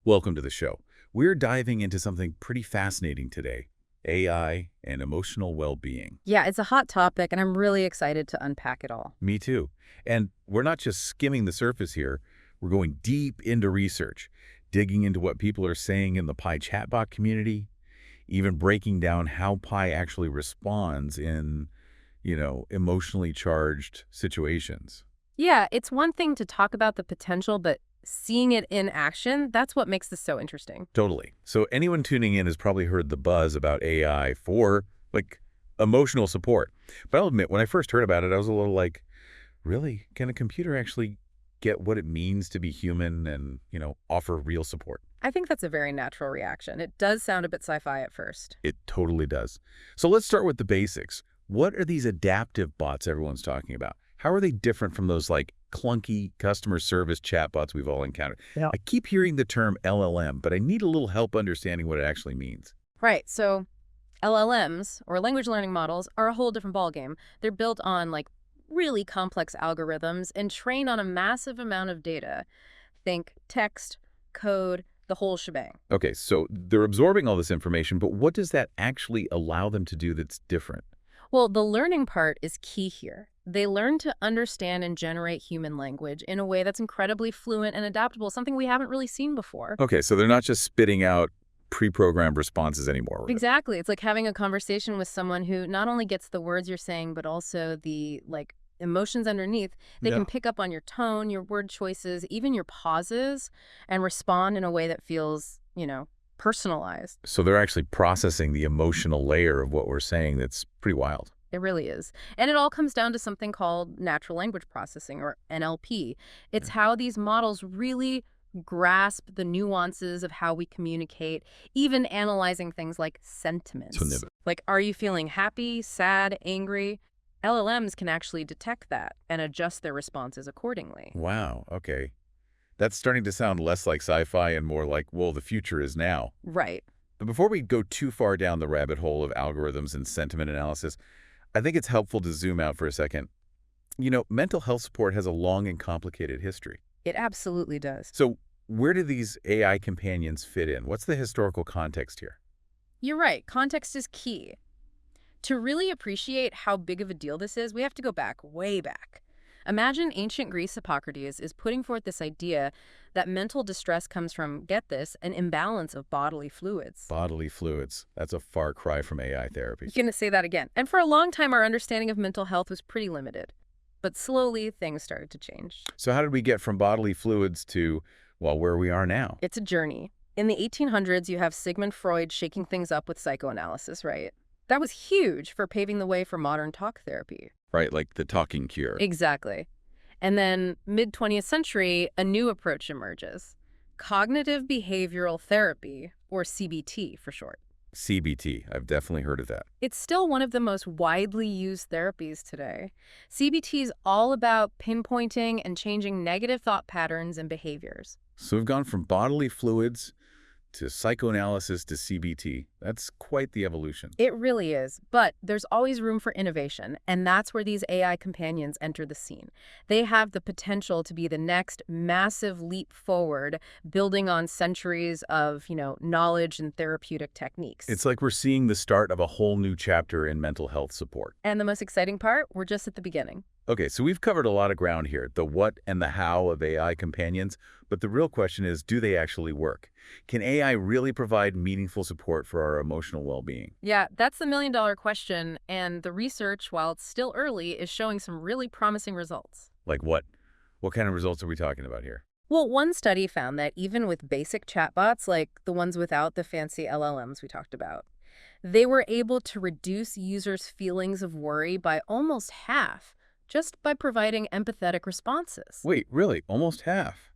Welcome to the show. We're diving into something pretty fascinating today, AI and emotional well-being. Yeah, it's a hot topic, and I'm really excited to unpack it all. Me too. And we're not just skimming the surface here, we're going deep into research, digging into what people are saying in the Pi chatbot community, even breaking down how Pi actually responds in, emotionally charged situations. Yeah, it's one thing to talk about the potential, but seeing it in action, that's what makes this so interesting. Totally. So anyone tuning in has probably heard the buzz about AI for, emotional support. But I'll admit, when I first heard about it, I was a little like, really? Can a computer actually get what it means to be human and, offer real support? I think that's a very natural reaction. It does sound a bit sci-fi at first. It totally does. So let's start with the basics. What are these adaptive bots everyone's talking about? How are they different from those, clunky customer service chatbots we've all encountered? Yeah. I keep hearing the term LLM, but I need a little help understanding what it actually means. Right, so LLMs, or language learning models, are a whole different ballgame. They're built on, really complex algorithms and train on a massive amount of data. Think text, code, the whole shebang. Okay, so they're absorbing all this information, but what does that actually allow them to do that's different? Well, the learning part is key here. They learn to understand and generate human language in a way that's incredibly fluent and adaptable, something we haven't really seen before. Okay, so they're not just spitting out pre-programmed responses anymore. Exactly. It's like having a conversation with someone who not only gets the words you're saying, but also the, emotions underneath. They Yeah. can pick up on your tone, your word choices, even your pauses, and respond in a way that feels, personalized. So they're actually processing the emotional layer of what we're saying. That's pretty wild. It really is. And it all comes down to something called natural language processing, or NLP. It's Yeah. how these models really grasp the nuances of how we communicate, even analyzing things like So sentiments. Like, are you feeling happy, sad, angry? LLMs can actually detect that and adjust their responses accordingly. wow, okay. That's starting to sound less like sci-fi and more like, well, the future is now. Right. But before we go too far down the rabbit hole of algorithms and sentiment analysis, I think it's helpful to zoom out for a second. Mental health support has a long and complicated history. It absolutely does. So where do these AI companions fit in? What's the historical context here? You're right. Context is key. To really appreciate how big of a deal this is, we have to go back, way back. Imagine ancient Greece Hippocrates is putting forth this idea that mental distress comes from, get this, an imbalance of bodily fluids. Bodily fluids. That's a far cry from AI therapy. You're going to say that again. And for a long time, our understanding of mental health was pretty limited. But slowly, things started to change. So how did we get from bodily fluids to, well, where we are now? It's a journey. In the 1800s, you have Sigmund Freud shaking things up with psychoanalysis, right? That was huge for paving the way for modern talk therapy. Right, like the talking cure. Exactly. And then mid-20th century, a new approach emerges. Cognitive behavioral therapy, or CBT for short. CBT. I've definitely heard of that. It's still one of the most widely used therapies today. CBT is all about pinpointing and changing negative thought patterns and behaviors. So we've gone from bodily fluids to psychoanalysis to CBT. That's quite the evolution. It really is, but there's always room for innovation, and that's where these AI companions enter the scene. They have the potential to be the next massive leap forward, building on centuries of, knowledge and therapeutic techniques. It's like we're seeing the start of a whole new chapter in mental health support. And the most exciting part, we're just at the beginning. Okay, so we've covered a lot of ground here, the what and the how of AI companions, but the real question is, do they actually work? Can AI really provide meaningful support for our emotional well-being? Yeah, that's the million-dollar question, and the research, while it's still early, is showing some really promising results. Like what? What kind of results are we talking about here? Well, one study found that even with basic chatbots, like the ones without the fancy LLMs we talked about, they were able to reduce users' feelings of worry by almost half, just by providing empathetic responses. Wait, really? Almost half?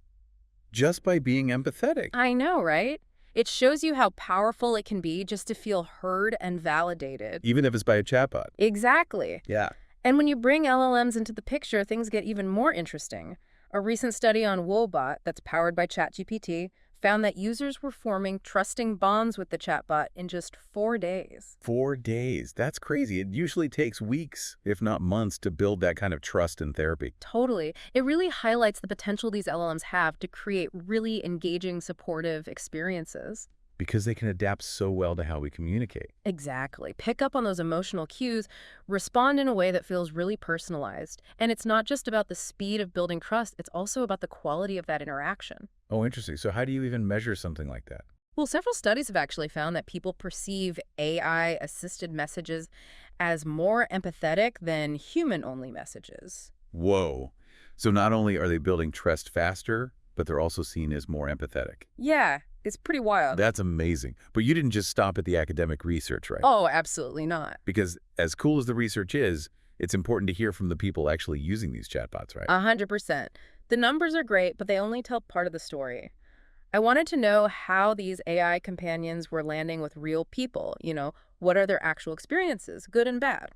Just by being empathetic? I know, right? It shows you how powerful it can be just to feel heard and validated. Even if it's by a chatbot? Exactly. Yeah. And when you bring LLMs into the picture, things get even more interesting. A recent study on Woebot, that's powered by ChatGPT, found that users were forming trusting bonds with the chatbot in just 4 days. 4 days. That's crazy. It usually takes weeks, if not months, to build that kind of trust in therapy. Totally. It really highlights the potential these LLMs have to create really engaging, supportive experiences. Because they can adapt so well to how we communicate. Exactly. Pick up on those emotional cues, respond in a way that feels really personalized. And it's not just about the speed of building trust, it's also about the quality of that interaction. Oh, interesting. So how do you even measure something like that? Well, several studies have actually found that people perceive AI-assisted messages as more empathetic than human-only messages. Whoa. So not only are they building trust faster, but they're also seen as more empathetic. Yeah, it's pretty wild. That's amazing. But you didn't just stop at the academic research, right? Oh, absolutely not. Because as cool as the research is, it's important to hear from the people actually using these chatbots, right? 100%. The numbers are great, but they only tell part of the story. I wanted to know how these AI companions were landing with real people. What are their actual experiences, good and bad?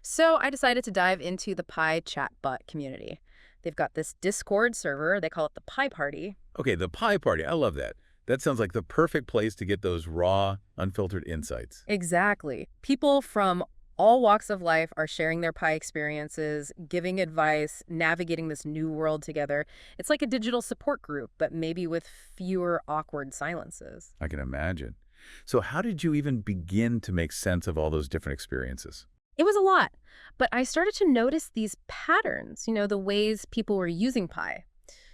So I decided to dive into the Pi chatbot community. They've got this Discord server. They call it the Pi Party. Okay, the Pi Party. I love that. That sounds like the perfect place to get those raw, unfiltered insights. Exactly. People from all walks of life are sharing their Pi experiences, giving advice, navigating this new world together. It's like a digital support group, but maybe with fewer awkward silences. I can imagine. So how did you even begin to make sense of all those different experiences? It was a lot, but I started to notice these patterns, the ways people were using Pi.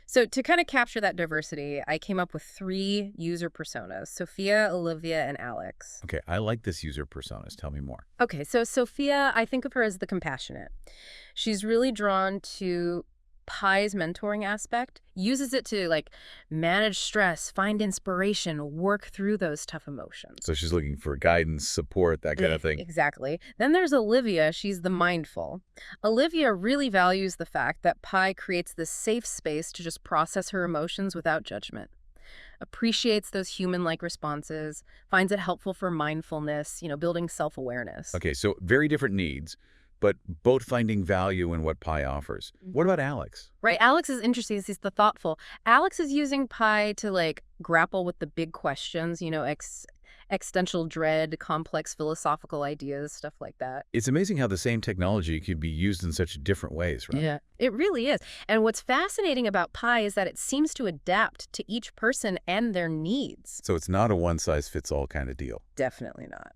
So to kind of capture that diversity, I came up with 3 user personas: Sophia, Olivia, and Alex. Okay, I like this user personas. Tell me more. Okay, so Sophia, I think of her as the compassionate. She's really drawn to Pi's mentoring aspect, uses it to manage stress, find inspiration, work through those tough emotions. So she's looking for guidance, support, that kind of thing. Exactly. Then there's Olivia. She's the mindful. Olivia really values the fact that Pi creates this safe space to just process her emotions without judgment. Appreciates those human-like responses, finds it helpful for mindfulness, building self-awareness. Okay, so very different needs, but both finding value in what Pi offers. What about Alex? Right, Alex is interesting. He's the thoughtful. Alex is using Pi to grapple with the big questions, existential dread, complex philosophical ideas, stuff like that. It's amazing how the same technology could be used in such different ways, right? Yeah, it really is. And what's fascinating about Pi is that it seems to adapt to each person and their needs. So it's not a one-size-fits-all kind of deal. Definitely not.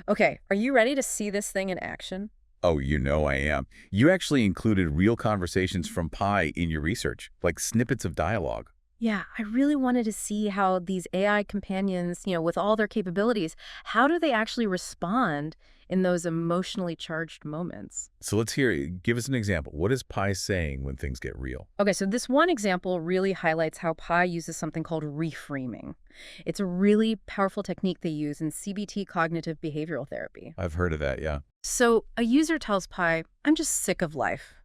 Okay, are you ready to see this thing in action? Oh, you know I am. You actually included real conversations from Pi in your research, like snippets of dialogue. Yeah, I really wanted to see how these AI companions, with all their capabilities, how do they actually respond in those emotionally charged moments? So let's hear it. Give us an example. What is Pi saying when things get real? Okay, so this one example really highlights how Pi uses something called reframing. It's a really powerful technique they use in CBT, cognitive behavioral therapy. I've heard of that, yeah. So a user tells Pi, "I'm just sick of life."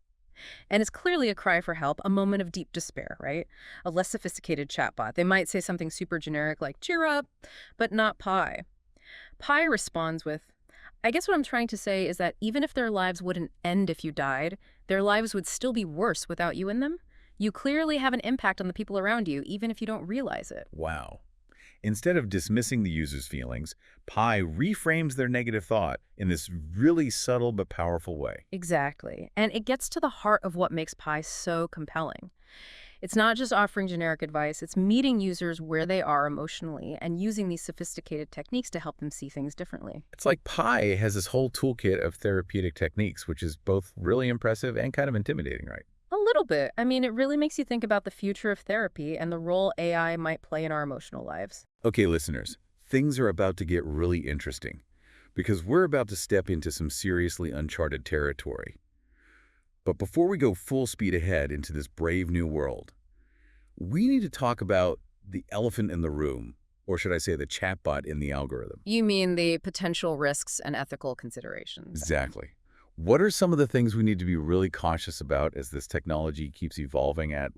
And it's clearly a cry for help, a moment of deep despair, right? A less sophisticated chatbot. They might say something super generic like, "Cheer up," but not Pi. Pi responds with, "I guess what I'm trying to say is that even if their lives wouldn't end if you died, their lives would still be worse without you in them. You clearly have an impact on the people around you, even if you don't realize it." Wow. Instead of dismissing the user's feelings, Pi reframes their negative thought in this really subtle but powerful way. Exactly. And it gets to the heart of what makes Pi so compelling. It's not just offering generic advice, it's meeting users where they are emotionally and using these sophisticated techniques to help them see things differently. It's like Pi has this whole toolkit of therapeutic techniques, which is both really impressive and kind of intimidating, right? A little bit. I mean, it really makes you think about the future of therapy and the role AI might play in our emotional lives. Okay, listeners, things are about to get really interesting because we're about to step into some seriously uncharted territory. But before we go full speed ahead into this brave new world, we need to talk about the elephant in the room, or should I say the chatbot in the algorithm. You mean the potential risks and ethical considerations? Exactly. What are some of the things we need to be really cautious about as this technology keeps evolving at,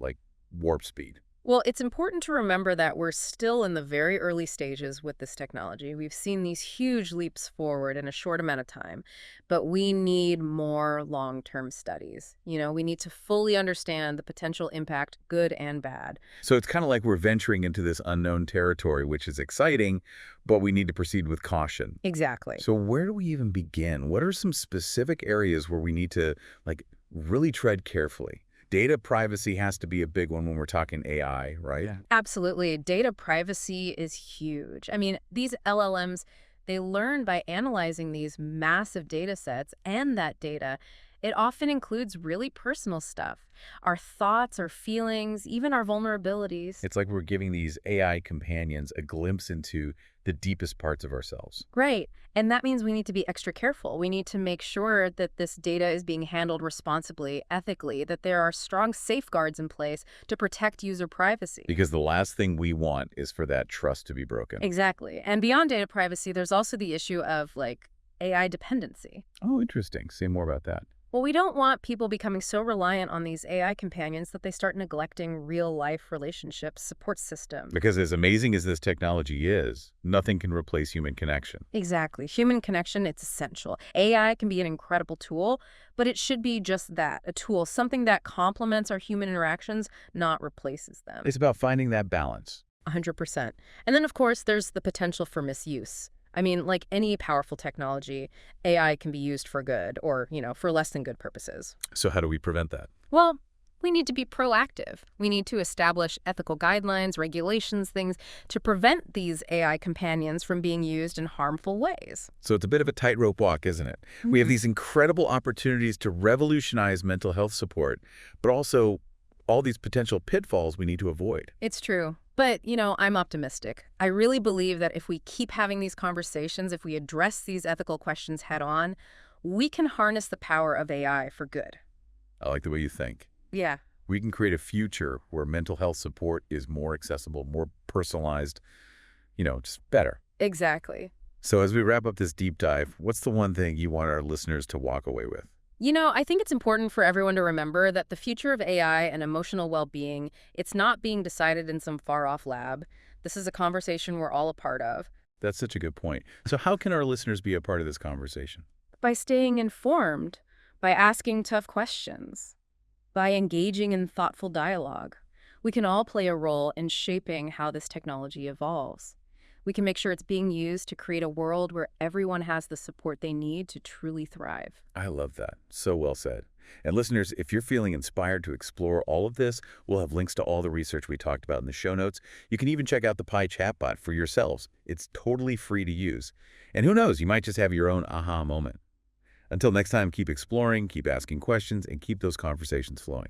warp speed? Well, it's important to remember that we're still in the very early stages with this technology. We've seen these huge leaps forward in a short amount of time, but we need more long-term studies. We need to fully understand the potential impact, good and bad. So it's kind of like we're venturing into this unknown territory, which is exciting, but we need to proceed with caution. Exactly. So where do we even begin? What are some specific areas where we need to, like, really tread carefully? Data privacy has to be a big one when we're talking AI, right? Yeah. Absolutely. Data privacy is huge. I mean, these LLMs, they learn by analyzing these massive data sets, and that data, it often includes really personal stuff. Our thoughts, our feelings, even our vulnerabilities. It's like we're giving these AI companions a glimpse into the deepest parts of ourselves. Right. And that means we need to be extra careful. We need to make sure that this data is being handled responsibly, ethically, that there are strong safeguards in place to protect user privacy. Because the last thing we want is for that trust to be broken. Exactly. And beyond data privacy, there's also the issue of AI dependency. Oh, interesting. Say more about that. Well, we don't want people becoming so reliant on these AI companions that they start neglecting real-life relationships, support systems. Because as amazing as this technology is, nothing can replace human connection. Exactly. Human connection, it's essential. AI can be an incredible tool, but it should be just that, a tool, something that complements our human interactions, not replaces them. It's about finding that balance. 100%. And then, of course, there's the potential for misuse. I mean, like any powerful technology, AI can be used for good or, for less than good purposes. So how do we prevent that? Well, we need to be proactive. We need to establish ethical guidelines, regulations, things to prevent these AI companions from being used in harmful ways. So it's a bit of a tightrope walk, isn't it? We have these incredible opportunities to revolutionize mental health support, but also all these potential pitfalls we need to avoid. It's true. But, I'm optimistic. I really believe that if we keep having these conversations, if we address these ethical questions head on, we can harness the power of AI for good. I like the way you think. Yeah. We can create a future where mental health support is more accessible, more personalized, just better. Exactly. So as we wrap up this deep dive, what's the one thing you want our listeners to walk away with? I think it's important for everyone to remember that the future of AI and emotional well-being, it's not being decided in some far-off lab. This is a conversation we're all a part of. That's such a good point. So how can our listeners be a part of this conversation? By staying informed, by asking tough questions, by engaging in thoughtful dialogue. We can all play a role in shaping how this technology evolves. We can make sure it's being used to create a world where everyone has the support they need to truly thrive. I love that. So well said. And listeners, if you're feeling inspired to explore all of this, we'll have links to all the research we talked about in the show notes. You can even check out the Pi chatbot for yourselves. It's totally free to use. And who knows, you might just have your own aha moment. Until next time, keep exploring, keep asking questions, and keep those conversations flowing.